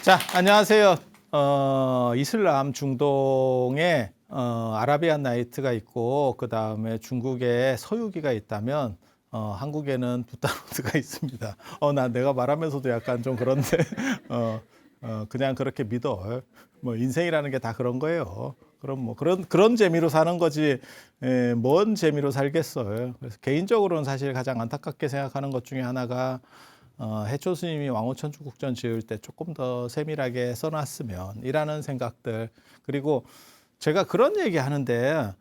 자, 안녕하세요. 이슬람 중동에 아라비안 나이트가 있고 그 다음에 중국에 서유기가 있다면 한국에는 붓다로드가 있습니다. 내가 말하면서도 약간 좀 그런데 그냥 그렇게 믿어. 뭐 인생이라는 게 다 그런 거예요. 그럼 뭐 그런 재미로 사는 거지. 뭔 재미로 살겠어요. 그래서 개인적으로는 사실 가장 안타깝게 생각하는 것 중에 하나가 해초 스님이 왕후천주국전 지을 때 조금 더 세밀하게 써놨으면 이라는 생각들. 그리고 제가 그런 얘기 하는데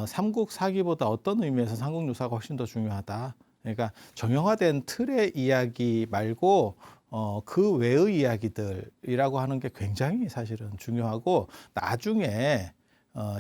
삼국 사기보다 어떤 의미에서 삼국유사가 훨씬 더 중요하다. 그러니까 정형화된 틀의 이야기 말고 그 외의 이야기들이라고 하는 게 굉장히 사실은 중요하고, 나중에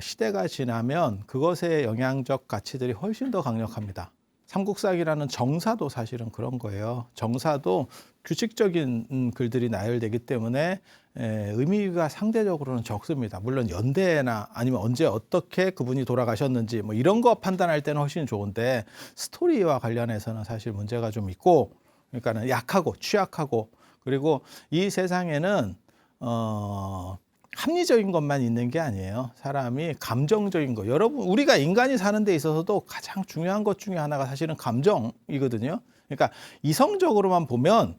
시대가 지나면 그것의 영향적 가치들이 훨씬 더 강력합니다. 삼국사기라는 정사도 사실은 그런 거예요. 정사도 규칙적인 글들이 나열되기 때문에 의미가 상대적으로는 적습니다. 물론 연대나 아니면 언제 어떻게 그분이 돌아가셨는지 뭐 이런 거 판단할 때는 훨씬 좋은데, 스토리와 관련해서는 사실 문제가 좀 있고, 그러니까는 약하고 취약하고, 그리고 이 세상에는 합리적인 것만 있는 게 아니에요. 사람이 감정적인 거. 여러분, 우리가 인간이 사는 데 있어서도 가장 중요한 것 중에 하나가 사실은 감정이거든요. 그러니까 이성적으로만 보면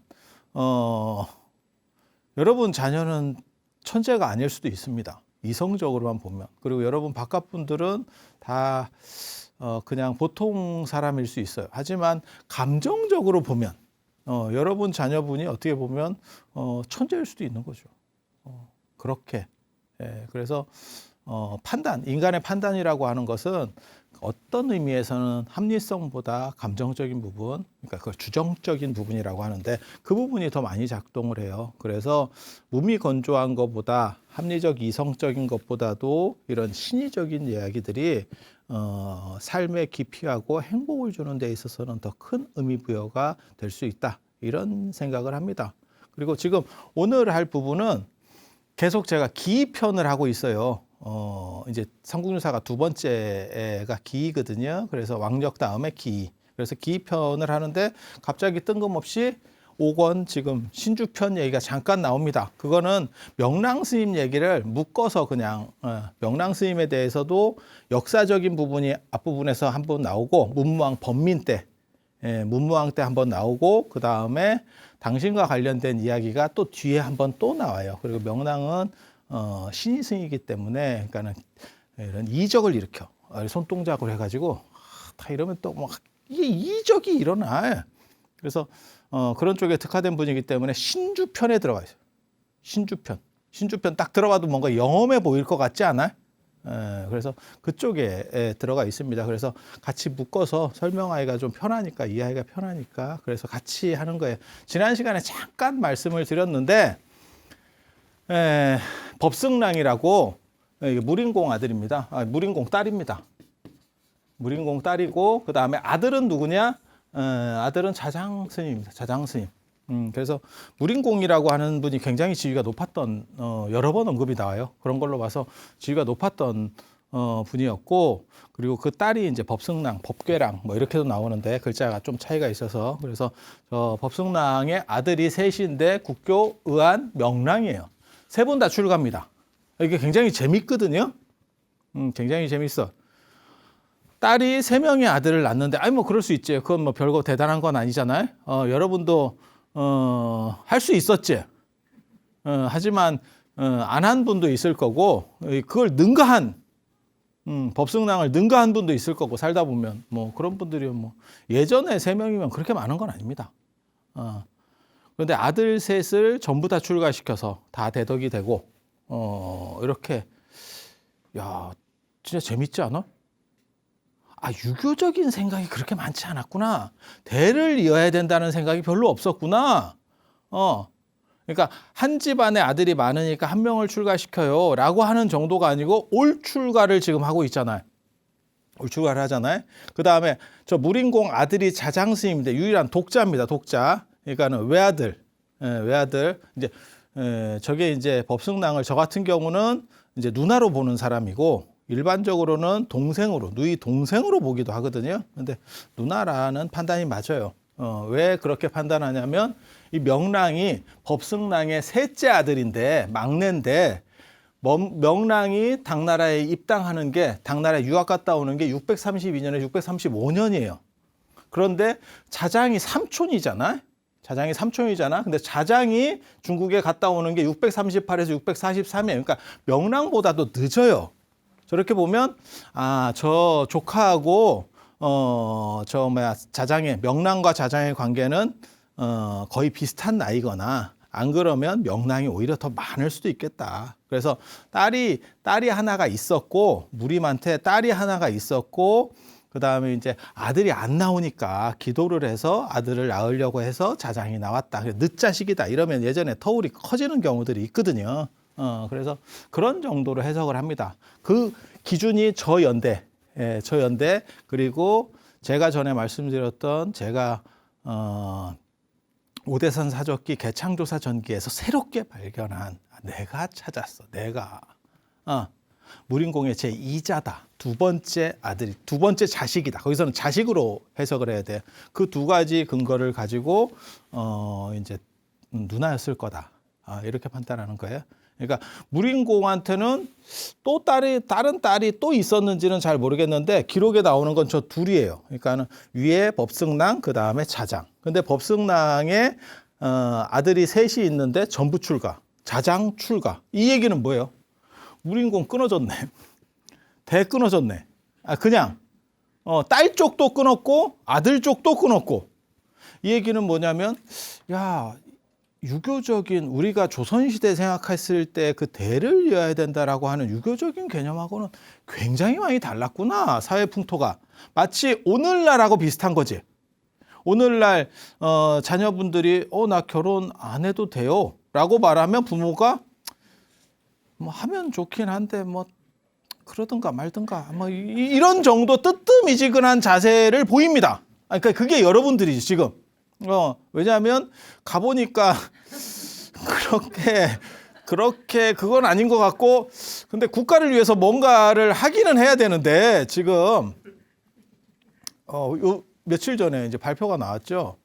여러분 자녀는 천재가 아닐 수도 있습니다. 이성적으로만 보면. 그리고 여러분 바깥 분들은 다 그냥 보통 사람일 수 있어요. 하지만 감정적으로 보면 여러분 자녀분이 어떻게 보면 천재일 수도 있는 거죠. 그렇게. 그래서 판단, 인간의 판단이라고 하는 것은 어떤 의미에서는 합리성보다 감정적인 부분, 그러니까 그걸 주정적인 부분이라고 하는데, 그 부분이 더 많이 작동을 해요. 그래서 몸이 건조한 것보다, 합리적 이성적인 것보다도 이런 신의적인 이야기들이 삶의 깊이하고 행복을 주는 데 있어서는 더 큰 의미 부여가 될 수 있다, 이런 생각을 합니다. 그리고 지금 오늘 할 부분은 계속 제가 기편을 하고 있어요. 이제 삼국유사가 두 번째가 기거든요. 그래서 왕력 다음에 기. 그래서 기편을 하는데 갑자기 뜬금없이 5권 지금 신주편 얘기가 잠깐 나옵니다. 그거는 명랑스님 얘기를 묶어서 그냥 명랑스님에 대해서도 역사적인 부분이 앞부분에서 한번 나오고, 문무왕 번민 때, 문무왕 때 한번 나오고, 그 다음에 당신과 관련된 이야기가 또 뒤에 한번 또 나와요. 그리고 명랑은 신이승이기 때문에, 그러니까는 이런 이적을 일으켜 손동작을 해가지고 다 이러면 또 뭐 이게 이적이 일어나. 그래서 그런 쪽에 특화된 분이기 때문에 신주편에 들어가 있어요. 신주편 딱 들어가도 뭔가 영험해 보일 것 같지 않아요? 그래서 그쪽에 들어가 있습니다. 그래서 같이 묶어서 설명하기가 좀 편하니까, 이해하기가 편하니까, 그래서 같이 하는 거예요. 지난 시간에 잠깐 말씀을 드렸는데, 법승랑이라고, 무린공 아들입니다. 무린공 딸입니다. 무린공 딸이고, 그 다음에 아들은 누구냐? 아들은 자장스님입니다. 자장스님. 그래서 무린공이라고 하는 분이 굉장히 지위가 높았던, 여러 번 언급이 나와요. 그런 걸로 봐서 지위가 높았던 분이었고, 그리고 그 딸이 이제 법승랑, 법궤랑 뭐 이렇게도 나오는데 글자가 좀 차이가 있어서, 그래서 법승랑의 아들이 셋인데 국교, 의안, 명랑이에요. 세 분 다 출가합니다. 이게 굉장히 재밌거든요. 굉장히 재밌어. 딸이 3명의 아들을 낳는데, 뭐 그럴 수 있지. 그건 뭐 별거 대단한 건 아니잖아요. 여러분도 할 수 있었지. 하지만 안 한 분도 있을 거고, 그걸 능가한 법승랑을 능가한 분도 있을 거고, 살다 보면 뭐 그런 분들이 뭐 예전에 3명이면 그렇게 많은 건 아닙니다. 그런데 아들 셋을 전부 다 출가시켜서 다 대덕이 되고, 이렇게. 야, 진짜 재밌지 않아? 유교적인 생각이 그렇게 많지 않았구나. 대를 이어야 된다는 생각이 별로 없었구나. 그러니까 한 집안에 아들이 많으니까 한 명을 출가시켜요 라고 하는 정도가 아니고, 올 출가를 지금 하고 있잖아요. 올 출가를 하잖아요. 그 다음에 저 무린공 아들이 자장스님인데 유일한 독자입니다. 독자. 그러니까는 외아들. 외아들. 이제 저게 이제 법승랑을 저 같은 경우는 이제 누나로 보는 사람이고, 일반적으로는 동생으로, 누이 동생으로 보기도 하거든요. 근데 누나라는 판단이 맞아요. 왜 그렇게 판단하냐면 이 명랑이 법승랑의 셋째 아들인데 막내인데 명랑이 당나라에 입당하는 게 당나라에 유학 갔다 오는 게 632년에 635년이에요. 그런데 자장이 삼촌이잖아. 자장이 삼촌이잖아. 근데 자장이 중국에 갔다 오는 게 638에서 643이에요. 그러니까 명랑보다도 늦어요. 저렇게 보면 저 조카하고 자장의 명랑과 자장의 관계는 거의 비슷한 나이거나 안 그러면 명랑이 오히려 더 많을 수도 있겠다. 그래서 딸이 하나가 있었고 무림한테 딸이 하나가 있었고 그다음에 이제 아들이 안 나오니까 기도를 해서 아들을 낳으려고 해서 자장이 나왔다. 늦자식이다. 이러면 예전에 터울이 커지는 경우들이 있거든요. 그래서 그런 정도로 해석을 합니다. 그 기준이 저연대 그리고 제가 전에 말씀드렸던 제가 오대산 사적기 개창조사 전기에서 새롭게 발견한 내가 찾았어. 내가 무림공의 제2자다. 두 번째 아들이 두 번째 자식이다. 거기서는 자식으로 해석을 해야 돼. 그 두 가지 근거를 가지고 이제 누나였을 거다. 이렇게 판단하는 거예요. 그러니까 무림공한테는 또 다른 딸이 또 있었는지는 잘 모르겠는데 기록에 나오는 건 저 둘이에요. 그러니까는 위에 법승랑 그 다음에 자장. 근데 법승랑의 아들이 셋이 있는데 전부 출가, 자장 출가. 이 얘기는 뭐예요? 무림공 끊어졌네. 대 끊어졌네. 그냥 딸 쪽도 끊었고 아들 쪽도 끊었고. 이 얘기는 뭐냐면 유교적인 우리가 조선시대 생각했을 때 그 대를 이어야 된다라고 하는 유교적인 개념하고는 굉장히 많이 달랐구나. 사회 풍토가. 마치 오늘날하고 비슷한 거지. 오늘날 자녀분들이 나 결혼 안 해도 돼요 라고 말하면 부모가 뭐 하면 좋긴 한데 뭐 그러든가 말든가 뭐 이런 정도 뜨뜻미지근한 자세를 보입니다. 그러니까 그게 여러분들이지 지금. 왜냐하면 가보니까 그렇게 그건 아닌 것 같고 근데 국가를 위해서 뭔가를 하기는 해야 되는데 지금 요 며칠 전에 이제 발표가 나왔죠.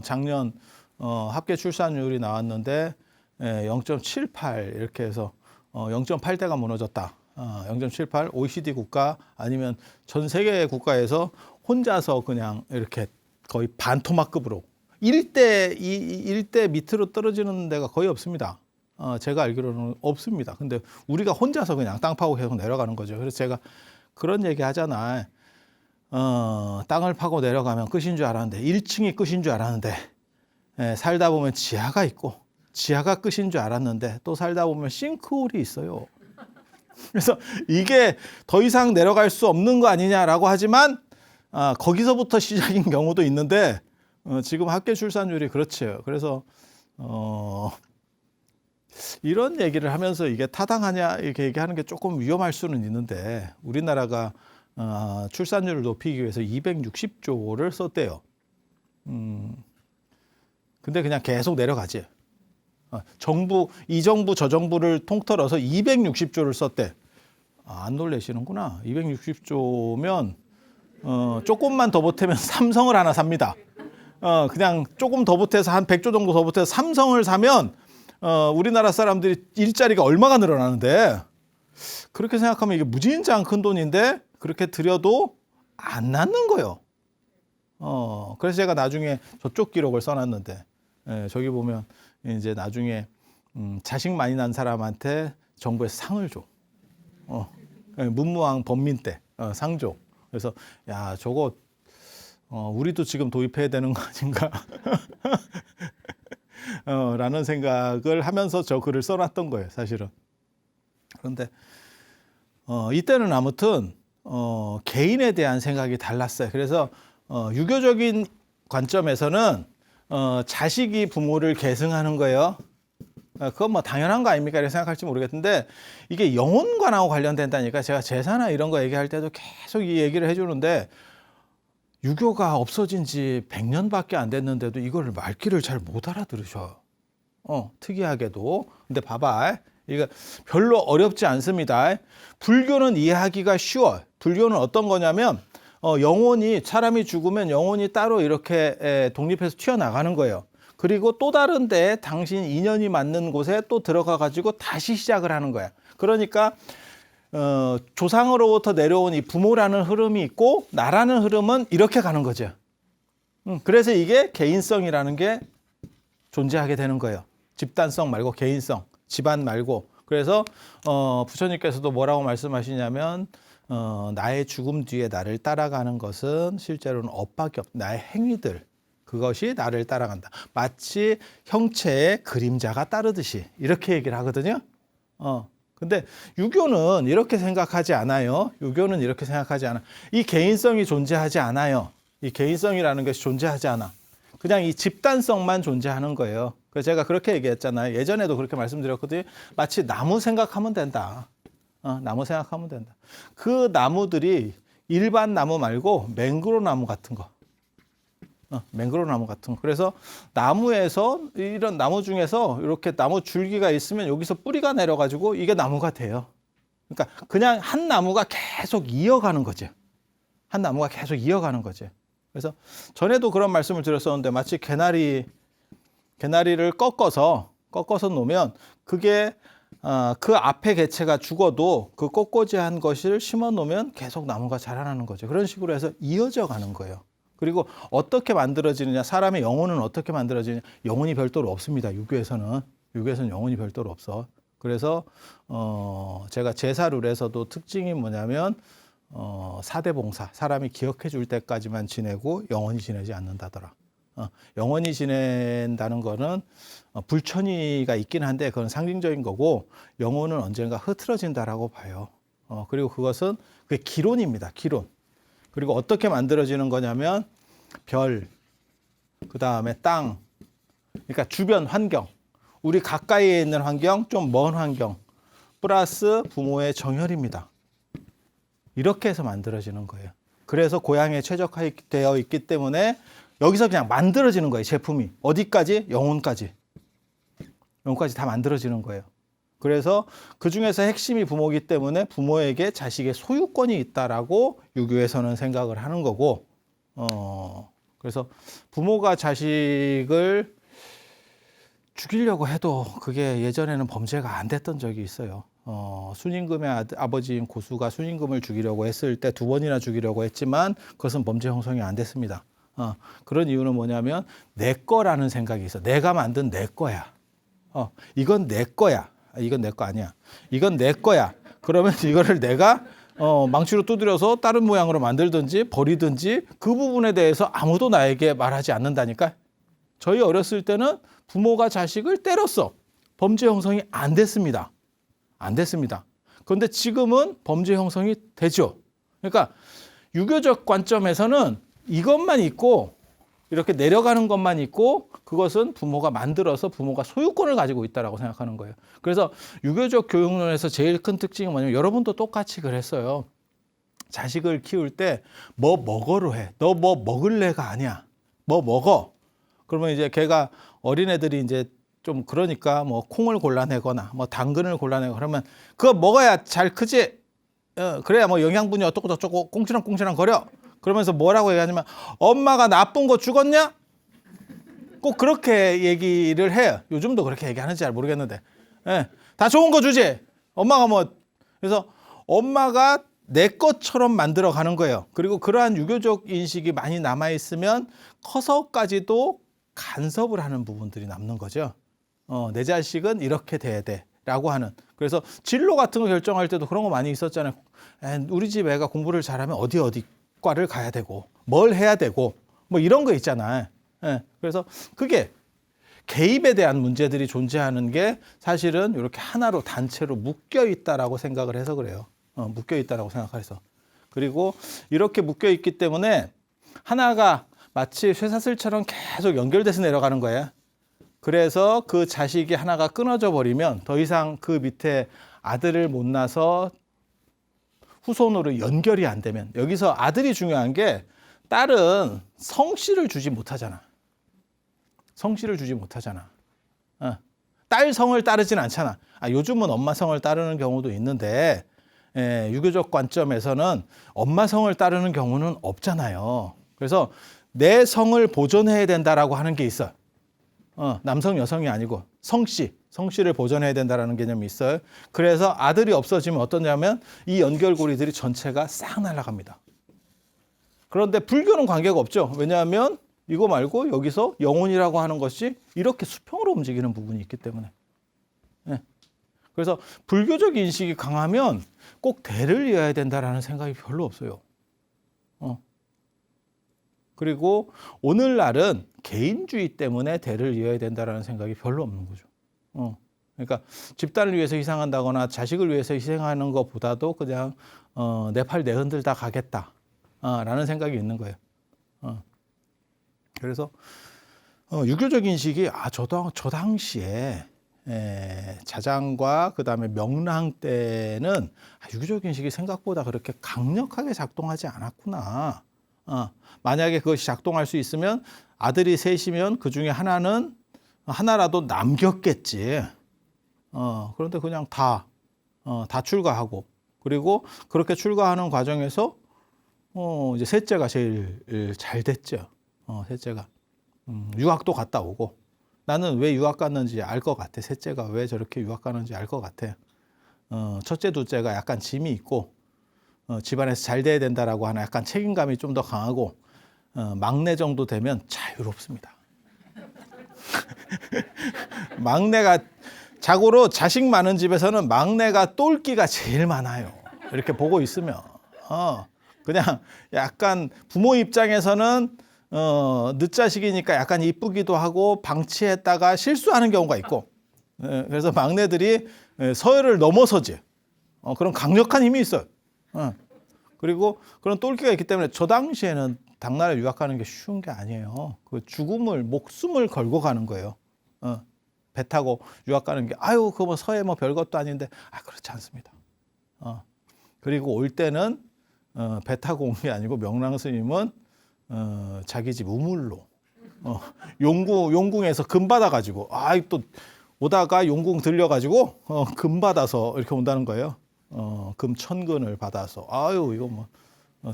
작년 합계 출산율이 나왔는데 0.78 이렇게 해서 0.8대가 무너졌다. 0.78 OECD 국가 아니면 전 세계 국가에서 혼자서 그냥 이렇게 거의 반토막급으로 1대 밑으로 떨어지는 데가 거의 없습니다. 제가 알기로는 없습니다. 근데 우리가 혼자서 그냥 땅 파고 계속 내려가는 거죠. 그래서 제가 그런 얘기 하잖아. 땅을 파고 내려가면 끝인 줄 알았는데 1층이 끝인 줄 알았는데 살다 보면 지하가 있고 지하가 끝인 줄 알았는데 또 살다 보면 싱크홀이 있어요. 그래서 이게 더 이상 내려갈 수 없는 거 아니냐라고 하지만 거기서부터 시작인 경우도 있는데 지금 합계 출산율이 그렇지요. 그래서 이런 얘기를 하면서 이게 타당하냐 이렇게 얘기하는 게 조금 위험할 수는 있는데 우리나라가 출산율을 높이기 위해서 260조를 썼대요. 근데 그냥 계속 내려가지. 이 정부 저 정부를 통틀어서 260조를 썼대. 안 놀라시는구나. 260조면 조금만 더 보태면 삼성을 하나 삽니다. 그냥 조금 더 보태서 한 100조 정도 더 보태서 삼성을 사면 우리나라 사람들이 일자리가 얼마가 늘어나는데 그렇게 생각하면 이게 무진장 큰 돈인데 그렇게 들여도 안 낳는 거예요. 그래서 제가 나중에 저쪽 기록을 써놨는데 저기 보면 이제 나중에 자식 많이 난 사람한테 정부에서 상을 줘. 문무왕 범민 때 상 줘. 그래서 저거 우리도 지금 도입해야 되는 거 아닌가 라는 생각을 하면서 저 글을 써놨던 거예요, 사실은. 그런데 이때는 아무튼 개인에 대한 생각이 달랐어요. 그래서 유교적인 관점에서는 자식이 부모를 계승하는 거예요. 그건 뭐 당연한 거 아닙니까? 이렇게 생각할지 모르겠는데 이게 영혼관하고 관련된다니까 제가 제사나 이런 거 얘기할 때도 계속 이 얘기를 해주는데 유교가 없어진 지 100년밖에 안 됐는데도 이걸 말귀를 잘 못 알아들으셔. 특이하게도. 근데 봐봐. 이거 별로 어렵지 않습니다. 불교는 이해하기가 쉬워. 불교는 어떤 거냐면 영혼이 사람이 죽으면 영혼이 따로 이렇게 독립해서 튀어나가는 거예요. 그리고 또 다른 데 당신 인연이 맞는 곳에 또 들어가 가지고 다시 시작을 하는 거야. 그러니까 조상으로부터 내려온 이 부모라는 흐름이 있고 나라는 흐름은 이렇게 가는 거죠. 그래서 이게 개인성이라는 게 존재하게 되는 거예요. 집단성 말고 개인성, 집안 말고. 그래서 부처님께서도 뭐라고 말씀하시냐면 나의 죽음 뒤에 나를 따라가는 것은 실제로는 엇밖에 없. 나의 행위들, 그것이 나를 따라간다. 마치 형체의 그림자가 따르듯이 이렇게 얘기를 하거든요. 근데 유교는 이렇게 생각하지 않아요. 유교는 이렇게 생각하지 않아. 이 개인성이 존재하지 않아요. 이 개인성이라는 것이 존재하지 않아. 그냥 이 집단성만 존재하는 거예요. 그래서 제가 그렇게 얘기했잖아요. 예전에도 그렇게 말씀드렸거든요. 마치 나무 생각하면 된다. 나무 생각하면 된다. 그 나무들이 일반 나무 말고 맹그로 나무 같은 거. 맹그로 나무 같은 거. 그래서 나무에서 이런 나무 중에서 이렇게 나무 줄기가 있으면 여기서 뿌리가 내려가지고 이게 나무가 돼요. 그러니까 그냥 한 나무가 계속 이어가는 거죠. 한 나무가 계속 이어가는 거죠. 그래서 전에도 그런 말씀을 드렸었는데 마치 개나리를 꺾어서 놓으면 그게 그 앞에 개체가 죽어도 그 꼿꼿이한 것을 심어 놓으면 계속 나무가 자라나는 거죠. 그런 식으로 해서 이어져 가는 거예요. 그리고 어떻게 만들어지느냐, 사람의 영혼은 어떻게 만들어지느냐, 영혼이 별도로 없습니다. 유교에서는 영혼이 별도로 없어. 그래서 제가 제사룰에서도 특징이 뭐냐면 사대봉사, 사람이 기억해 줄 때까지만 지내고 영원히 지내지 않는다더라. 영원히 지낸다는 거는 불천이가 있긴 한데 그건 상징적인 거고 영혼은 언젠가 흐트러진다라고 봐요. 그리고 그것은 그게 기론입니다. 기론. 그리고 어떻게 만들어지는 거냐면 별, 그 다음에 땅, 그러니까 주변 환경, 우리 가까이에 있는 환경, 좀 먼 환경, 플러스 부모의 정혈입니다. 이렇게 해서 만들어지는 거예요. 그래서 고향에 최적화되어 있기 때문에 여기서 그냥 만들어지는 거예요. 제품이. 어디까지? 영혼까지. 영혼까지 다 만들어지는 거예요. 그래서 그중에서 핵심이 부모이기 때문에 부모에게 자식의 소유권이 있다라고 유교에서는 생각을 하는 거고, 그래서 부모가 자식을 죽이려고 해도 그게 예전에는 범죄가 안 됐던 적이 있어요. 순임금의 아버지인 고수가 순임금을 죽이려고 했을 때 2번이나 죽이려고 했지만 그것은 범죄 형성이 안 됐습니다. 그런 이유는 뭐냐면 내 거라는 생각이 있어. 내가 만든 내 거야. 이건 내 거야. 이건 내 거 아니야. 이건 내 거야. 그러면 이거를 내가 망치로 두드려서 다른 모양으로 만들든지 버리든지 그 부분에 대해서 아무도 나에게 말하지 않는다니까. 저희 어렸을 때는 부모가 자식을 때렸어. 범죄 형성이 안 됐습니다. 안 됐습니다. 그런데 지금은 범죄 형성이 되죠. 그러니까 유교적 관점에서는 이것만 있고 이렇게 내려가는 것만 있고 그것은 부모가 만들어서 부모가 소유권을 가지고 있다라고 생각하는 거예요. 그래서 유교적 교육론에서 제일 큰 특징이 뭐냐면 여러분도 똑같이 그랬어요. 자식을 키울 때 뭐 먹어로 해. 너 뭐 먹을래가 아니야. 뭐 먹어. 그러면 이제 걔가 어린애들이 이제 좀 그러니까 뭐 콩을 골라내거나 뭐 당근을 골라내고 그러면 그거 먹어야 잘 크지. 그래야 뭐 영양분이 어떻고 저쩌고 꽁치랑꽁치랑 거려. 그러면서 뭐라고 얘기하냐면 엄마가 나쁜 거 죽었냐? 꼭 그렇게 얘기를 해요. 요즘도 그렇게 얘기하는지 잘 모르겠는데. 다 좋은 거 주지. 엄마가 뭐 그래서 엄마가 내 것처럼 만들어 가는 거예요. 그리고 그러한 유교적 인식이 많이 남아 있으면 커서까지도 간섭을 하는 부분들이 남는 거죠. 내 자식은 이렇게 돼야 돼라고 하는. 그래서 진로 같은 거 결정할 때도 그런 거 많이 있었잖아요. 우리 집 애가 공부를 잘하면 어디 과를 가야 되고 뭘 해야 되고 뭐 이런 거 있잖아요. 그래서 그게 개입에 대한 문제들이 존재하는 게 사실은 이렇게 하나로 단체로 묶여 있다라고 생각을 해서 그래요. 묶여 있다라고 생각해서. 그리고 이렇게 묶여 있기 때문에 하나가 마치 쇠사슬처럼 계속 연결돼서 내려가는 거예요. 그래서 그 자식이 하나가 끊어져 버리면 더 이상 그 밑에 아들을 못 낳아서 후손으로 연결이 안 되면, 여기서 아들이 중요한 게 딸은 성씨를 주지 못하잖아. 성씨를 주지 못하잖아. 딸 성을 따르진 않잖아. 요즘은 엄마 성을 따르는 경우도 있는데 유교적 관점에서는 엄마 성을 따르는 경우는 없잖아요. 그래서 내 성을 보존해야 된다라고 하는 게 있어요. 남성, 여성이 아니고 성씨를 보존해야 된다라는 개념이 있어요. 그래서 아들이 없어지면 어떠냐면 이 연결고리들이 전체가 싹 날아갑니다. 그런데 불교는 관계가 없죠. 왜냐하면 이거 말고 여기서 영혼이라고 하는 것이 이렇게 수평으로 움직이는 부분이 있기 때문에. 그래서 불교적 인식이 강하면 꼭 대를 이어야 된다라는 생각이 별로 없어요. 그리고 오늘날은 개인주의 때문에 대를 이어야 된다라는 생각이 별로 없는 거죠. 그러니까 집단을 위해서 희생한다거나 자식을 위해서 희생하는 것보다도 그냥 내 팔 내흔들다 가겠다 라는 생각이 있는 거예요. 그래서 유교적 인식이 저 당시에 자장과 그다음에 명랑 때는 유교적 인식이 생각보다 그렇게 강력하게 작동하지 않았구나. 만약에 그것이 작동할 수 있으면 아들이 셋이면 그 중에 하나라도 남겼겠지. 그런데 그냥 다 출가하고, 그리고 그렇게 출가하는 과정에서 이제 셋째가 제일 잘 됐죠. 셋째가 유학도 갔다 오고, 나는 왜 유학 갔는지 알 것 같아. 셋째가 왜 저렇게 유학 가는지 알 것 같아. 첫째, 둘째가 약간 짐이 있고, 집안에서 잘 돼야 된다라고 하는 약간 책임감이 좀 더 강하고, 막내 정도 되면 자유롭습니다. 막내가 자고로 자식 많은 집에서는 막내가 똘끼가 제일 많아요. 이렇게 보고 있으면 그냥 약간 부모 입장에서는 늦자식이니까 약간 이쁘기도 하고 방치했다가 실수하는 경우가 있고, 그래서 막내들이 서열을 넘어서지. 그런 강력한 힘이 있어요. 그리고 그런 똘끼가 있기 때문에 저 당시에는 당나라에 유학가는 게 쉬운 게 아니에요. 그 목숨을 걸고 가는 거예요. 배 타고 유학 가는 게 그거 뭐 서해 뭐 별것도 아닌데 그렇지 않습니다. 그리고 올 때는 배 타고 온 게 아니고 명랑 스님은 자기 집 우물로 용궁에서 금 받아가지고 또 오다가 용궁 들려가지고 금 받아서 이렇게 온다는 거예요. 금 1000근을 받아서 이거 뭐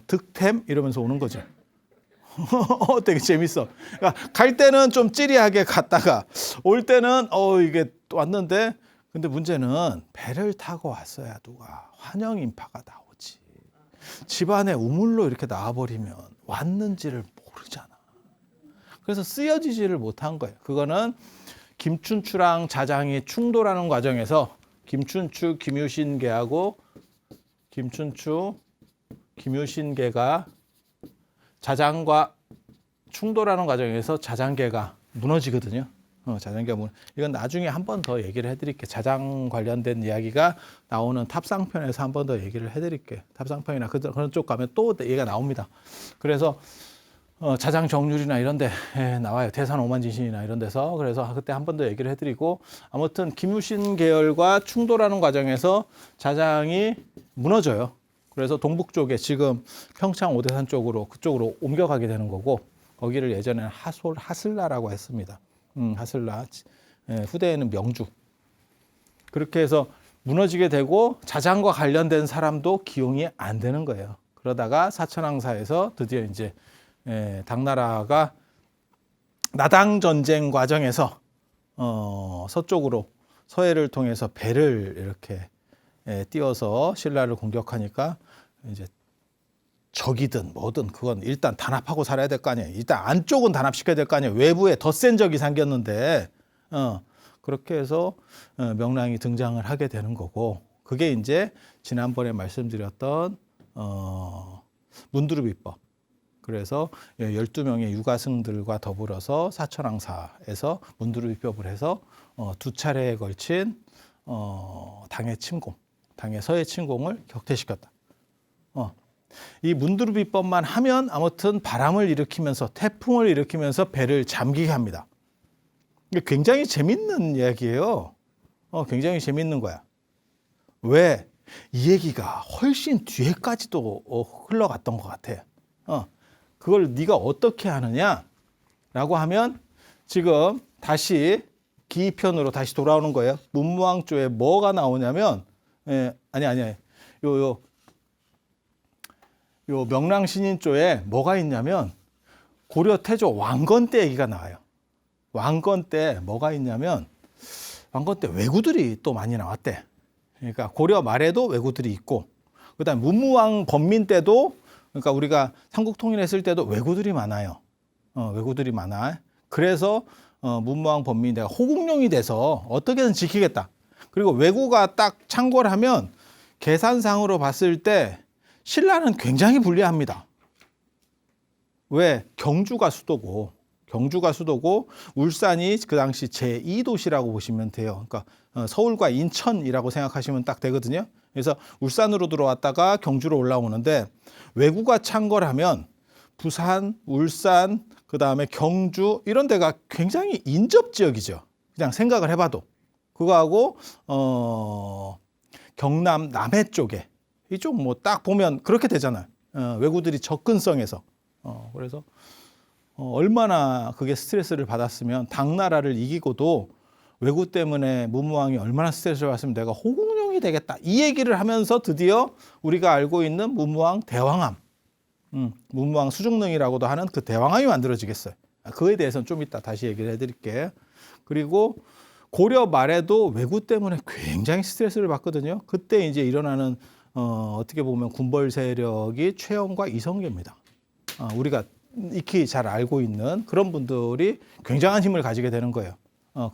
득템 이러면서 오는 거죠. 되게 재밌어. 그러니까 갈 때는 좀 찌리하게 갔다가 올 때는 이게 또 왔는데, 근데 문제는 배를 타고 왔어야 누가 환영 인파가 나오지. 집안에 우물로 이렇게 나와버리면 왔는지를 모르잖아. 그래서 쓰여지지를 못한 거예요. 그거는 김춘추랑 자장이 충돌하는 과정에서 김춘추, 김유신계하고 김유신계가 자장과 충돌하는 과정에서 자장계가 무너지거든요. 자장계가 이건 나중에 한 번 더 얘기를 해드릴게요. 자장 관련된 이야기가 나오는 탑상편에서 한 번 더 얘기를 해드릴게요. 탑상편이나 그런 쪽 가면 또 얘기가 나옵니다. 그래서 자장 정률이나 이런 데 나와요. 태산 오만진신이나 이런 데서. 그래서 그때 한 번 더 얘기를 해드리고, 아무튼 김유신 계열과 충돌하는 과정에서 자장이 무너져요. 그래서 동북 쪽에 지금 평창 오대산 그쪽으로 옮겨가게 되는 거고, 거기를 예전에는 하슬라라고 했습니다. 하슬라. 후대에는 명주. 그렇게 해서 무너지게 되고 자장과 관련된 사람도 기용이 안 되는 거예요. 그러다가 사천왕사에서 드디어 이제 당나라가 나당 전쟁 과정에서 서쪽으로 서해를 통해서 배를 이렇게 띄워서 신라를 공격하니까 이제 적이든 뭐든 그건 일단 단합하고 살아야 될 거 아니에요. 일단 안쪽은 단합시켜야 될 거 아니에요. 외부에 더 센 적이 생겼는데 그렇게 해서 명랑이 등장을 하게 되는 거고, 그게 이제 지난번에 말씀드렸던 문두루비법. 그래서 12명의 유가승들과 더불어서 사천왕사에서 문두루비법을 해서 두 차례에 걸친 당의 서해 침공을 격퇴시켰다. 이 문두루비법만 하면 아무튼 바람을 일으키면서 태풍을 일으키면서 배를 잠기게 합니다. 굉장히 재밌는 이야기예요. 굉장히 재밌는 거야. 왜? 이 얘기가 훨씬 뒤에까지도 흘러갔던 것 같아. 그걸 네가 어떻게 하느냐라고 하면 지금 다시 기편으로 다시 돌아오는 거예요. 문무왕조에 뭐가 나오냐면 아니 요 명랑신인조에 뭐가 있냐면 고려 태조 왕건 때 얘기가 나와요. 왕건 때 뭐가 있냐면 왕건 때 왜구들이 또 많이 나왔대. 그러니까 고려 말에도 왜구들이 있고, 그다음 문무왕 번민 때도, 그러니까 우리가 삼국 통일했을 때도 왜구들이 많아요. 왜구들이 많아. 그래서 문무왕 번민이 내가 호국령이 돼서 어떻게든 지키겠다. 그리고 왜구가 딱 창궐 하면 계산상으로 봤을 때 신라는 굉장히 불리합니다. 왜? 경주가 수도고 울산이 그 당시 제2도시라고 보시면 돼요. 그러니까 서울과 인천이라고 생각하시면 딱 되거든요. 그래서 울산으로 들어왔다가 경주로 올라오는데, 왜구가 창궐하면 부산, 울산, 그다음에 경주 이런 데가 굉장히 인접 지역이죠. 그냥 생각을 해봐도. 그거하고 경남 남해 쪽에 이쪽 뭐 딱 보면 그렇게 되잖아요. 왜구들이 접근성에서. 그래서 얼마나 그게 스트레스를 받았으면, 당나라를 이기고도 왜구 때문에 문무왕이 얼마나 스트레스를 받았으면 내가 호국령이 되겠다. 이 얘기를 하면서 드디어 우리가 알고 있는 문무왕 대왕암, 문무왕 수중릉이라고도 하는 그 대왕암이 만들어지겠어요. 그에 대해서는 좀 이따 다시 얘기를 해드릴게요. 그리고 고려 말에도 왜구 때문에 굉장히 스트레스를 받거든요. 그때 이제 일어나는 어떻게 보면 군벌 세력이 최영과 이성계입니다. 우리가 익히 잘 알고 있는 그런 분들이 굉장한 힘을 가지게 되는 거예요.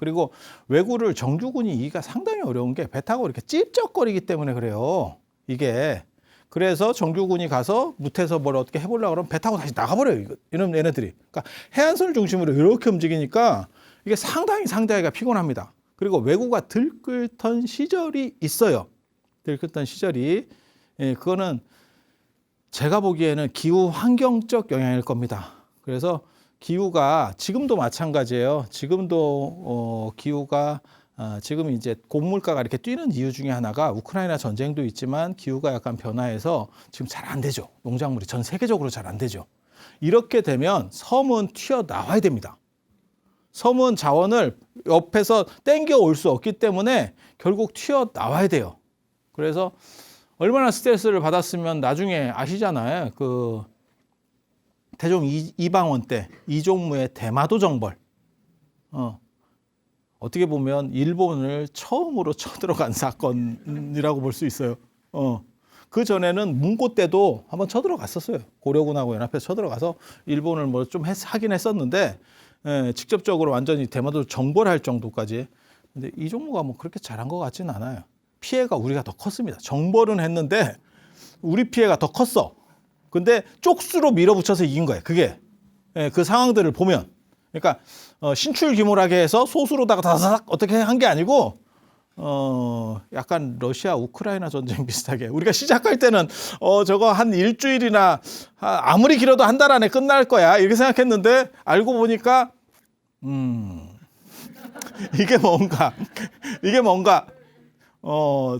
그리고 왜구를 정규군이 이기가 상당히 어려운 게 배 타고 이렇게 찝쩍거리기 때문에 그래요. 이게. 그래서 정규군이 가서 무태서 뭘 어떻게 해보려고 그러면 배 타고 다시 나가버려요. 이런 얘네들이. 그러니까 해안선을 중심으로 이렇게 움직이니까 이게 상대하기가 피곤합니다. 그리고 왜구가 들끓던 시절이 있어요. 들끓던 시절이. 그거는 제가 보기에는 기후 환경적 영향일 겁니다. 그래서 기후가 지금도 마찬가지예요. 지금도 기후가 지금 이제 고물가가 이렇게 뛰는 이유 중에 하나가 우크라이나 전쟁도 있지만 기후가 약간 변화해서 지금 잘 안 되죠. 농작물이 전 세계적으로 잘 안 되죠. 이렇게 되면 섬은 튀어나와야 됩니다. 섬은 자원을 옆에서 땡겨 올 수 없기 때문에 결국 튀어나와야 돼요. 그래서 얼마나 스트레스를 받았으면 나중에 아시잖아요. 그 태종 이방원 때 이종무의 대마도 정벌. 어떻게 보면 일본을 처음으로 쳐들어간 사건이라고 볼 수 있어요. 그 전에는 문고 때도 한번 쳐들어갔었어요. 고려군하고 연합해서 쳐들어가서 일본을 뭐 좀 하긴 했었는데, 직접적으로 완전히 대마도 정벌할 정도까지. 근데 이종무가 뭐 그렇게 잘한 것 같지는 않아요. 피해가 우리가 더 컸습니다. 정벌은 했는데 우리 피해가 더 컸어. 근데 쪽수로 밀어붙여서 이긴 거예요. 그게. 그 상황들을 보면. 그러니까 신출귀몰하게 해서 소수로다가 다다닥 어떻게 한 게 아니고, 약간 러시아 우크라이나 전쟁 비슷하게 우리가 시작할 때는 저거 한 일주일이나 아무리 길어도 한 달 안에 끝날 거야 이렇게 생각했는데, 알고 보니까 이게 뭔가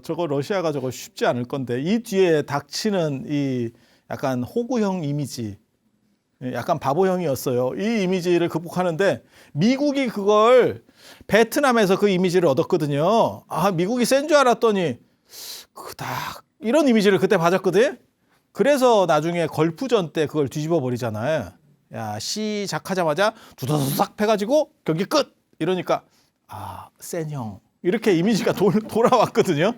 저거 러시아가 저거 쉽지 않을 건데, 이 뒤에 닥치는 이 약간 호구형 이미지, 약간 바보형이었어요. 이 이미지를 극복하는데 미국이 그걸 베트남에서 그 이미지를 얻었거든요. 미국이 센 줄 알았더니 그닥 이런 이미지를 그때 받았거든. 그래서 나중에 걸프전 때 그걸 뒤집어 버리잖아요. 야, 시작하자마자 두더덕 패가지고 경기 끝 이러니까 센 형 이렇게 이미지가 돌아왔거든요.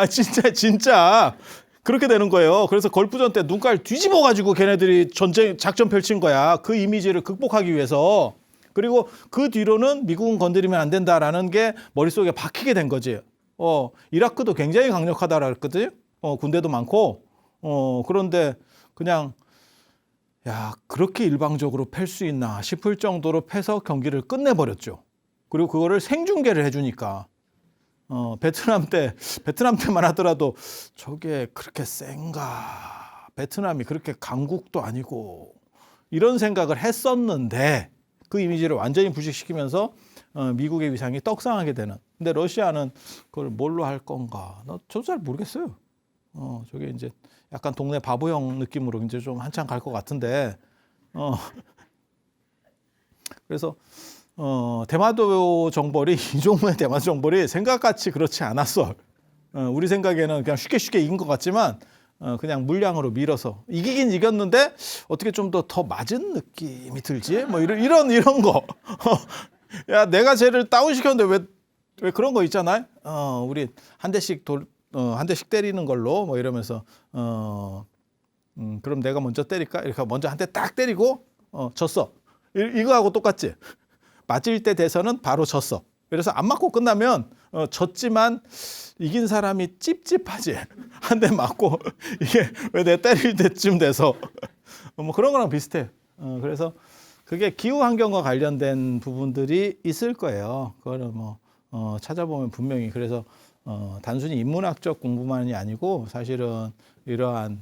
진짜 그렇게 되는 거예요. 그래서 걸프전 때 눈깔 뒤집어 가지고 걔네들이 작전 펼친 거야. 그 이미지를 극복하기 위해서. 그리고 그 뒤로는 미국은 건드리면 안 된다라는 게 머릿속에 박히게 된 거지. 이라크도 굉장히 강력하다라 그랬거든요. 군대도 많고. 그런데 그냥 그렇게 일방적으로 팰 수 있나 싶을 정도로 패서 경기를 끝내버렸죠. 그리고 그거를 생중계를 해주니까 베트남 때만 하더라도 저게 그렇게 센가, 베트남이 그렇게 강국도 아니고 이런 생각을 했었는데, 그 이미지를 완전히 부식시키면서 미국의 위상이 떡상하게 되는. 근데 러시아는 그걸 뭘로 할 건가? 저도 잘 모르겠어요. 저게 이제 약간 동네 바보형 느낌으로 이제 좀 한참 갈 것 같은데, 그래서 대마도 정벌이 이종무의 대마도 정벌이 생각같이 그렇지 않았어. 우리 생각에는 그냥 쉽게 이긴 것 같지만 그냥 물량으로 밀어서 이기긴 이겼는데 어떻게 좀 더 맞은 느낌이 들지? 뭐 이런 거. 야, 내가 쟤를 다운시켰는데 왜 그런 거 있잖아요. 우리 한 대씩 한 대씩 때리는 걸로 뭐 이러면서 그럼 내가 먼저 때릴까? 이렇게 먼저 한 대 딱 때리고 졌어. 이거하고 똑같지. 맞을 때 돼서는 바로 졌어. 그래서 안 맞고 끝나면 졌지만 이긴 사람이 찝찝하지. 한 대 맞고 이게 왜 내 때릴 때쯤 돼서 뭐 그런 거랑 비슷해. 그래서 그게 기후 환경과 관련된 부분들이 있을 거예요. 그거는 뭐 찾아보면 분명히 그래서 단순히 인문학적 공부만이 아니고 사실은 이러한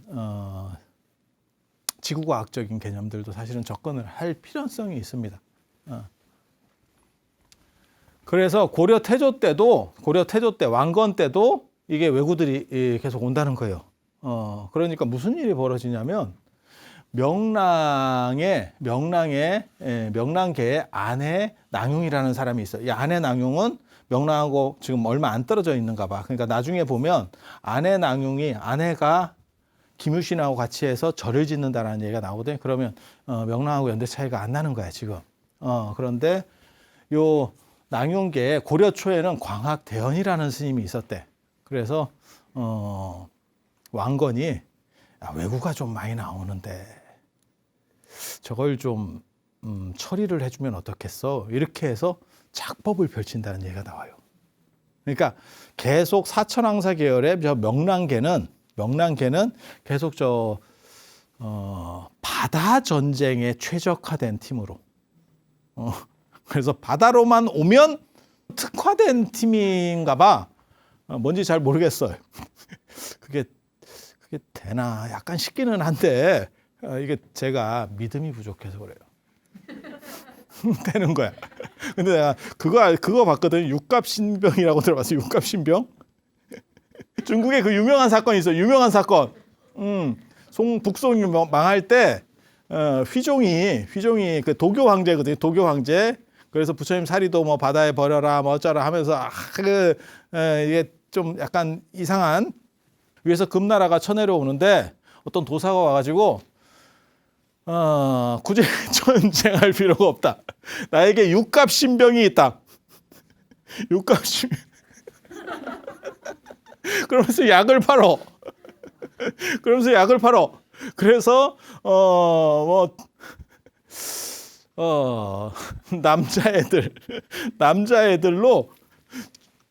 지구과학적인 개념들도 사실은 접근을 할 필요성이 있습니다. 그래서 고려 태조 때 왕건 때도 이게 왜구들이 계속 온다는 거예요. 그러니까 무슨 일이 벌어지냐면 명랑계의 아내 낭용이라는 사람이 있어요. 이 아내 낭용은 명랑하고 지금 얼마 안 떨어져 있는가 봐. 그러니까 나중에 보면 아내가 김유신하고 같이 해서 절을 짓는다라는 얘기가 나오거든요. 그러면 명랑하고 연대 차이가 안 나는 거야 지금. 그런데 요 낭용계에 고려 초에는 광학대연이라는 스님이 있었대. 그래서 왕건이 왜구가 좀 많이 나오는데 저걸 좀 처리를 해주면 어떻겠어? 이렇게 해서 작법을 펼친다는 얘기가 나와요. 그러니까 계속 사천왕사 계열의 저 명랑계는 계속 바다 전쟁에 최적화된 팀으로. 그래서 바다로만 오면 특화된 팀인가 봐. 뭔지 잘 모르겠어요. 그게 되나 약간 싶기는 한데 이게 제가 믿음이 부족해서 그래요. 되는 거야. 근데 내가 그거 봤거든. 육갑신병이라고 들어봤어. 육갑신병. 중국에 그 유명한 사건이 있어. 유명한 사건. 북송이 망할 때 휘종이 그 도교 황제거든요. 도교 황제. 그래서 부처님 사리도 뭐 바다에 버려라 뭐 어쩌라 하면서 이게 좀 약간 이상한 위에서 금나라가 쳐내려오는데 어떤 도사가 와가지고 굳이 전쟁할 필요가 없다. 나에게 육갑신병이 있다. 육갑신병. 그러면서 약을 팔어. 그래서 남자애들로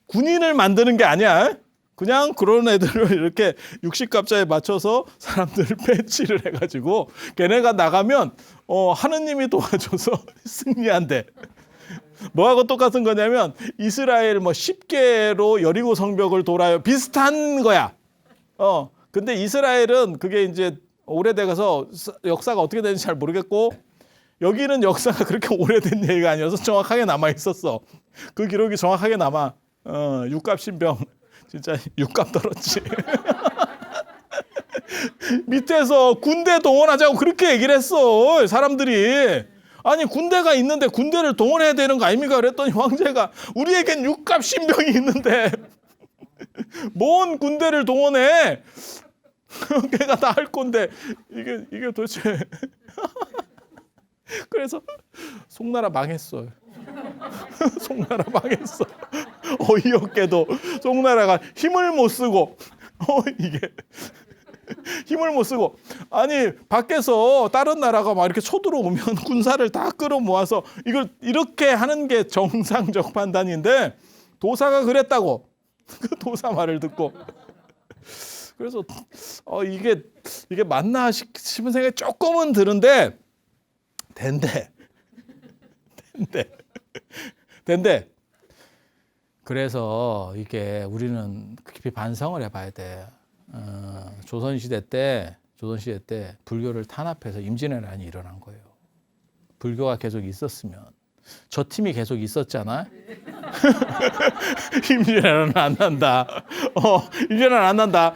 군인을 만드는 게 아니야. 그냥 그런 애들을 이렇게 60갑자에 맞춰서 사람들을 배치를 해가지고 걔네가 나가면 하느님이 도와줘서 승리한대. 뭐하고 똑같은 거냐면 이스라엘 뭐 10개로 여리고 성벽을 돌아요. 비슷한 거야. 근데 이스라엘은 그게 이제 오래돼서 역사가 어떻게 되는지 잘 모르겠고 여기는 역사가 그렇게 오래된 얘기가 아니어서 정확하게 남아 있었어. 그 기록이 정확하게 남아. 육갑신병 진짜 육갑 떨었지. 밑에서 군대 동원하자고 그렇게 얘기를 했어. 사람들이. 아니 군대가 있는데 군대를 동원해야 되는 거 아닙니까? 그랬더니 황제가 우리에겐 육갑신병이 있는데 뭔 군대를 동원해? 걔가 다 할 건데 이게 도대체 그래서 송나라 망했어. 송나라 망했어. 어이없게도 송나라가 힘을 못 쓰고 이게 힘을 못 쓰고 아니 밖에서 다른 나라가 막 이렇게 쳐들어오면 군사를 다 끌어모아서 이걸 이렇게 하는 게 정상적 판단인데 도사가 그랬다고. 그 도사 말을 듣고 그래서 이게 맞나 싶은 생각이 조금은 드는데 된대. 그래서 이게 우리는 깊이 반성을 해봐야 돼. 조선시대 때 불교를 탄압해서 임진왜란이 일어난 거예요. 불교가 계속 있었으면 저 팀이 계속 있었잖아. 임진왜란은 안 난다. 임진왜란 안 난다.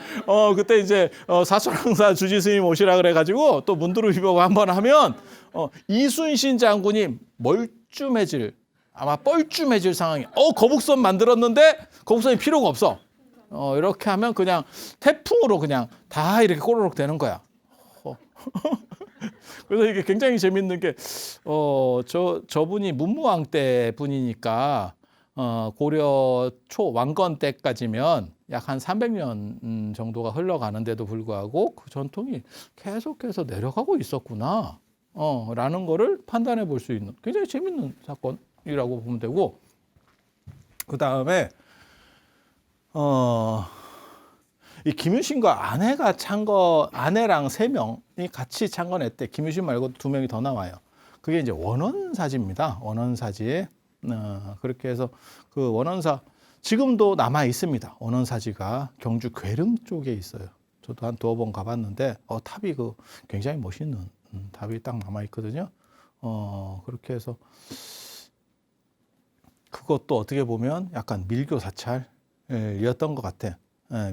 그때 이제 사천왕사 주지스님 오시라 그래가지고 또 문두루 비보고 한번 하면 이순신 장군이 아마 뻘쭘해질 상황이. 거북선 만들었는데 거북선이 필요가 없어. 이렇게 하면 그냥 태풍으로 그냥 다 이렇게 꼬르륵 되는 거야. 그래서 이게 굉장히 재밌는 게, 저분이 문무왕 때 분이니까, 고려 초 왕건 때까지면 약 한 300년 정도가 흘러가는데도 불구하고 그 전통이 계속해서 내려가고 있었구나, 라는 거를 판단해 볼 수 있는 굉장히 재밌는 사건이라고 보면 되고, 그 다음에, 이 김유신과 아내가 아내랑 3명이 같이 창건했대. 김유신 말고 2명이 더 나와요. 그게 이제 원원사지입니다. 원원사지. 그렇게 해서 그 원원사, 지금도 남아 있습니다. 원원사지가 경주 괴릉 쪽에 있어요. 저도 한 2번 가봤는데, 탑이 굉장히 멋있는 탑이 딱 남아 있거든요. 그렇게 해서 그것도 어떻게 보면 약간 밀교 사찰이었던 것 같아.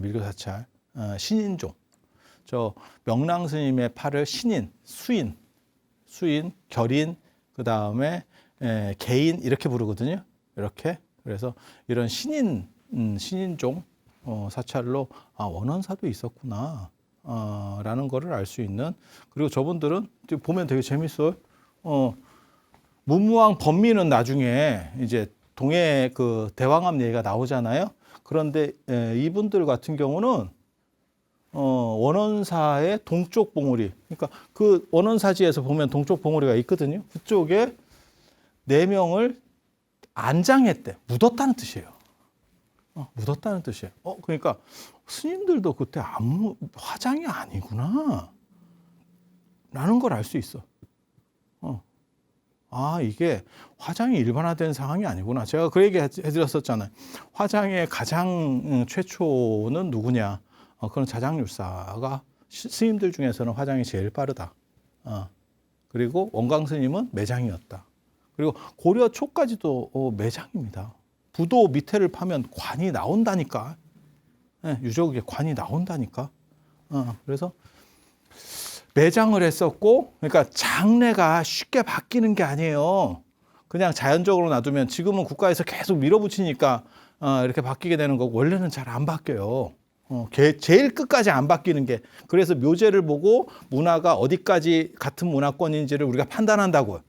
밀교 사찰. 신인종. 저 명랑 스님의 팔을 신인, 수인, 결인, 그 다음에 개인 이렇게 부르거든요. 이렇게. 그래서 이런 신인종 사찰로 원원사도 있었구나, 라는 거를 알 수 있는. 그리고 저분들은 보면 되게 재밌어요. 문무왕 법미는 나중에 이제 동해 그 대왕암 얘기가 나오잖아요. 그런데 이분들 같은 경우는 원원사의 동쪽 봉우리, 그러니까 그 원원사지에서 보면 동쪽 봉우리가 있거든요. 그쪽에 4명을 안장했대. 묻었다는 뜻이에요. 묻었다는 뜻이에요. 그러니까 스님들도 그때 화장이 아니구나, 라는 걸 알 수 있어. 이게 화장이 일반화된 상황이 아니구나. 제가 그 얘기 해드렸었잖아요. 화장의 가장 최초는 누구냐? 그런 자장률사가 스님들 중에서는 화장이 제일 빠르다. 그리고 원광 스님은 매장이었다. 그리고 고려 초까지도 매장입니다. 부도 밑에를 파면 관이 나온다니까. 유적에 관이 나온다니까. 그래서 매장을 했었고, 그러니까 장례가 쉽게 바뀌는 게 아니에요. 그냥 자연적으로 놔두면 지금은 국가에서 계속 밀어붙이니까 이렇게 바뀌게 되는 거고, 원래는 잘 안 바뀌어요. 제일 끝까지 안 바뀌는 게, 그래서 묘제를 보고 문화가 어디까지 같은 문화권인지를 우리가 판단한다고요.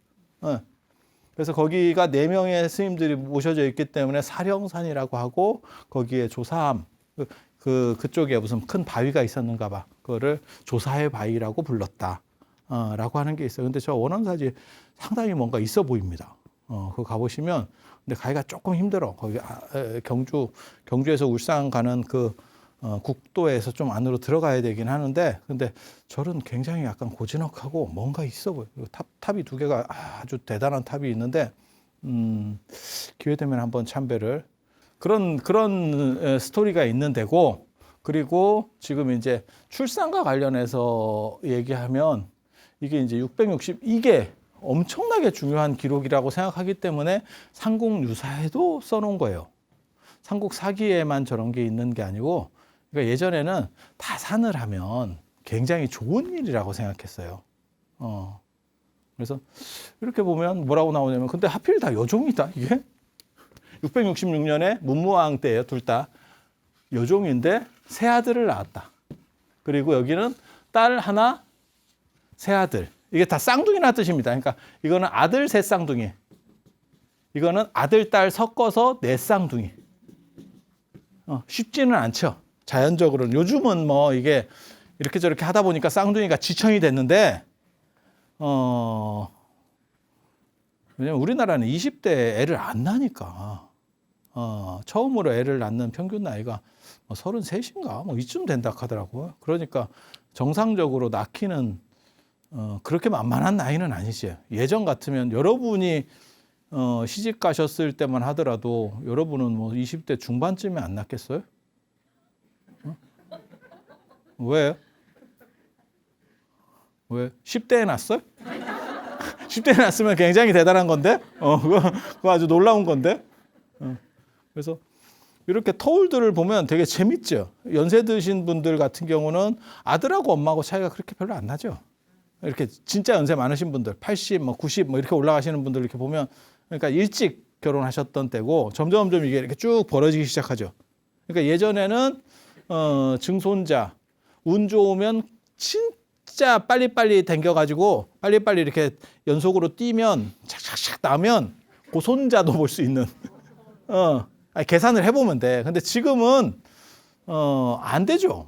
그래서 거기가 4명의 스님들이 모셔져 있기 때문에 사령산이라고 하고, 거기에 조사함, 그쪽에 무슨 큰 바위가 있었는가 봐. 그거를 조사의 바위라고 불렀다, 라고 하는 게 있어요. 근데 저 원원사지 상당히 뭔가 있어 보입니다. 그거 가보시면, 근데 가기가 조금 힘들어. 거기 경주에서 울산 가는 그 국도에서 좀 안으로 들어가야 되긴 하는데, 근데 절은 굉장히 약간 고즈넉하고 뭔가 있어 보여요. 탑이 2개가 아주 대단한 탑이 있는데, 기회 되면 한번 참배를. 그런 스토리가 있는 데고, 그리고 지금 이제 출산과 관련해서 얘기하면 이게 이제 660, 이게 엄청나게 중요한 기록이라고 생각하기 때문에 삼국유사에도 써놓은 거예요. 삼국사기에만 저런 게 있는 게 아니고, 그러니까 예전에는 다산을 하면 굉장히 좋은 일이라고 생각했어요. 그래서 이렇게 보면 뭐라고 나오냐면, 근데 하필 다 여종이다, 이게? 666년에 문무왕 때예요, 둘 다. 여종인데 세 아들을 낳았다. 그리고 여기는 딸 하나, 세 아들. 이게 다 쌍둥이라는 뜻입니다. 그러니까 이거는 아들 세 쌍둥이. 이거는 아들, 딸 섞어서 4쌍둥이. 쉽지는 않죠. 자연적으로는. 요즘은 뭐 이게 이렇게 저렇게 하다 보니까 쌍둥이가 지천이 됐는데, 왜냐면 우리나라는 20대 애를 안 낳으니까, 처음으로 애를 낳는 평균 나이가 33인가 뭐 이쯤 된다 하더라고요. 그러니까 정상적으로 낳기는 그렇게 만만한 나이는 아니지. 예전 같으면 여러분이 시집 가셨을 때만 하더라도 여러분은 뭐 20대 중반쯤에 안 낳겠어요? 왜? 10대에 낳았어요? 10대에 낳았으면 굉장히 대단한 건데? 그거 아주 놀라운 건데? 그래서 이렇게 터울들을 보면 되게 재밌죠. 연세 드신 분들 같은 경우는 아들하고 엄마하고 차이가 그렇게 별로 안 나죠. 이렇게 진짜 연세 많으신 분들, 80, 90 이렇게 올라가시는 분들 이렇게 보면, 그러니까 일찍 결혼하셨던 때고 점점 이게 이렇게 쭉 벌어지기 시작하죠. 그러니까 예전에는 증손자 운 좋으면 진짜 빨리빨리 댕겨가지고 빨리빨리 이렇게 연속으로 뛰면 착착착 나면 고손자도 볼 수 있는 아니, 계산을 해보면 돼. 근데 지금은 안 되죠.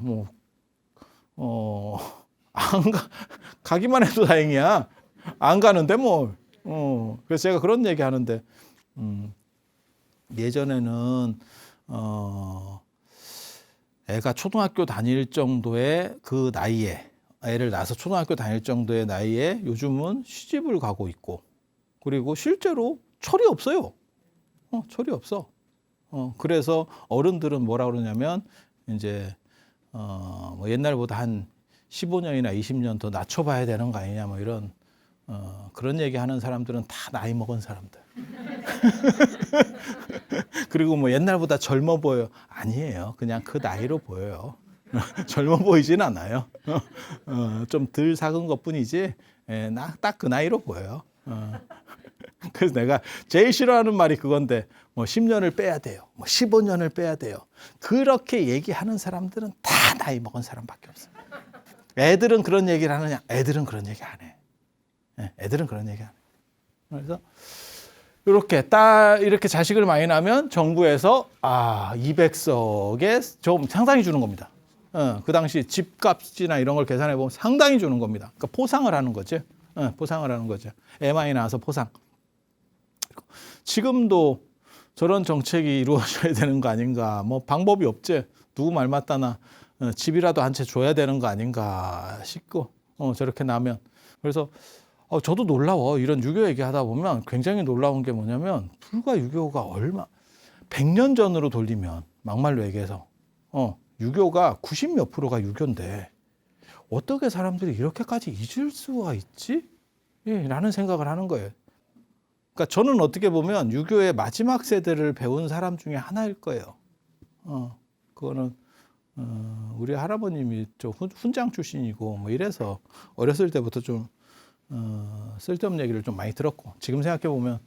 가기만 해도 다행이야. 안 가는데 뭐. 그래서 제가 그런 얘기 하는데 예전에는 애가 초등학교 다닐 정도의 그 나이에 애를 낳아서 초등학교 다닐 정도의 나이에 요즘은 시집을 가고 있고 그리고 실제로 철이 없어요. 철이 없어. 그래서 어른들은 뭐라 그러냐면 이제 뭐 옛날보다 한 15년이나 20년 더 낮춰봐야 되는 거 아니냐 뭐 이런 그런 얘기하는 사람들은 다 나이 먹은 사람들. 그리고 뭐 옛날보다 젊어 보여. 아니에요. 그냥 그 나이로 보여요. 젊어 보이진 않아요. 좀 덜 작은 것뿐이지 딱 그 나이로 보여요. 그래서 내가 제일 싫어하는 말이 그건데 뭐 10년을 빼야 돼요. 뭐 15년을 빼야 돼요. 그렇게 얘기하는 사람들은 다 나이 먹은 사람밖에 없어요. 애들은 그런 얘기를 하느냐? 애들은 그런 얘기 안 해. 애들은 그런 얘기 안 해. 그래서 이렇게 자식을 많이 낳으면 정부에서 200석에 좀 상당히 주는 겁니다. 그 당시 집값이나 이런 걸 계산해 보면 상당히 주는 겁니다. 그러니까 포상을 하는 거죠. 포상을 하는 거죠. 애 많이 낳아서 포상. 지금도 저런 정책이 이루어져야 되는 거 아닌가. 뭐 방법이 없지. 누구 말 맞다나 집이라도 한 채 줘야 되는 거 아닌가 싶고 저렇게 나면. 그래서 저도 놀라워. 이런 유교 얘기하다 보면 굉장히 놀라운 게 뭐냐면 불과 유교가 100년 전으로 돌리면 막말로 얘기해서 유교가 90몇 프로가 유교인데 어떻게 사람들이 이렇게까지 잊을 수가 있지? 라는 생각을 하는 거예요. 그러니까 저는 어떻게 보면 유교의 마지막 세대를 배운 사람 중에 하나일 거예요. 그거는 우리 할아버님이 좀 훈장 출신이고 뭐 이래서 어렸을 때부터 좀 쓸데없는 얘기를 좀 많이 들었고 지금 생각해 보면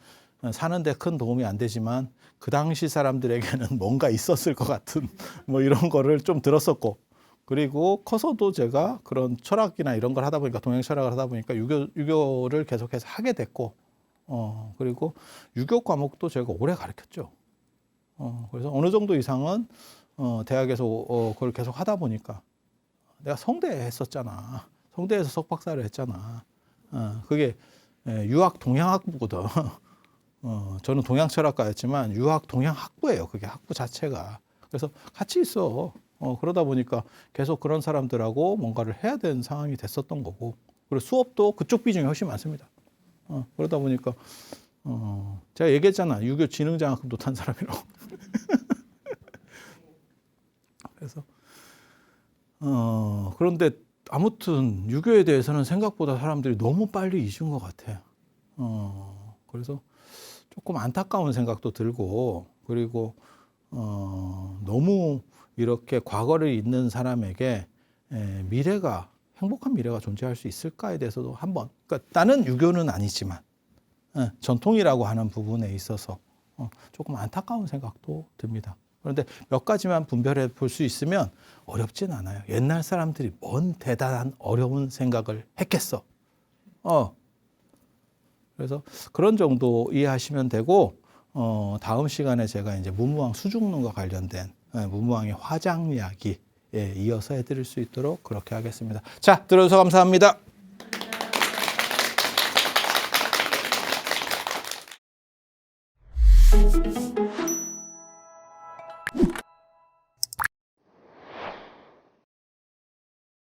사는데 큰 도움이 안 되지만 그 당시 사람들에게는 뭔가 있었을 것 같은 뭐 이런 거를 좀 들었었고 그리고 커서도 제가 그런 철학이나 이런 걸 하다 보니까 동양 철학을 하다 보니까 유교를 계속해서 하게 됐고 그리고 유교 과목도 제가 오래 가르쳤죠. 그래서 어느 정도 이상은 대학에서 그걸 계속 하다 보니까 내가 성대에 했었잖아. 성대에서 석박사를 했잖아. 그게 유학 동양학부거든. 저는 동양철학과였지만 유학 동양학부예요. 그게 학부 자체가. 그래서 같이 있어. 그러다 보니까 계속 그런 사람들하고 뭔가를 해야 되는 상황이 됐었던 거고. 그리고 수업도 그쪽 비중이 훨씬 많습니다. 그러다 보니까 제가 얘기했잖아. 유교 지능장학금도 탄 사람이라고. 그래서 그런데 아무튼 유교에 대해서는 생각보다 사람들이 너무 빨리 잊은 것 같아요. 그래서 조금 안타까운 생각도 들고 그리고 너무 이렇게 과거를 잊는 사람에게 미래가 행복한 미래가 존재할 수 있을까에 대해서도 한번 그러니까 나는 유교는 아니지만 전통이라고 하는 부분에 있어서 조금 안타까운 생각도 듭니다. 그런데 몇 가지만 분별해 볼 수 있으면 어렵진 않아요. 옛날 사람들이 뭔 대단한 어려운 생각을 했겠어. 그래서 그런 정도 이해하시면 되고 다음 시간에 제가 이제 문무왕 수중론과 관련된 문무왕의 화장 이야기 이어서 해드릴 수 있도록 그렇게 하겠습니다. 자, 들어주셔서 감사합니다.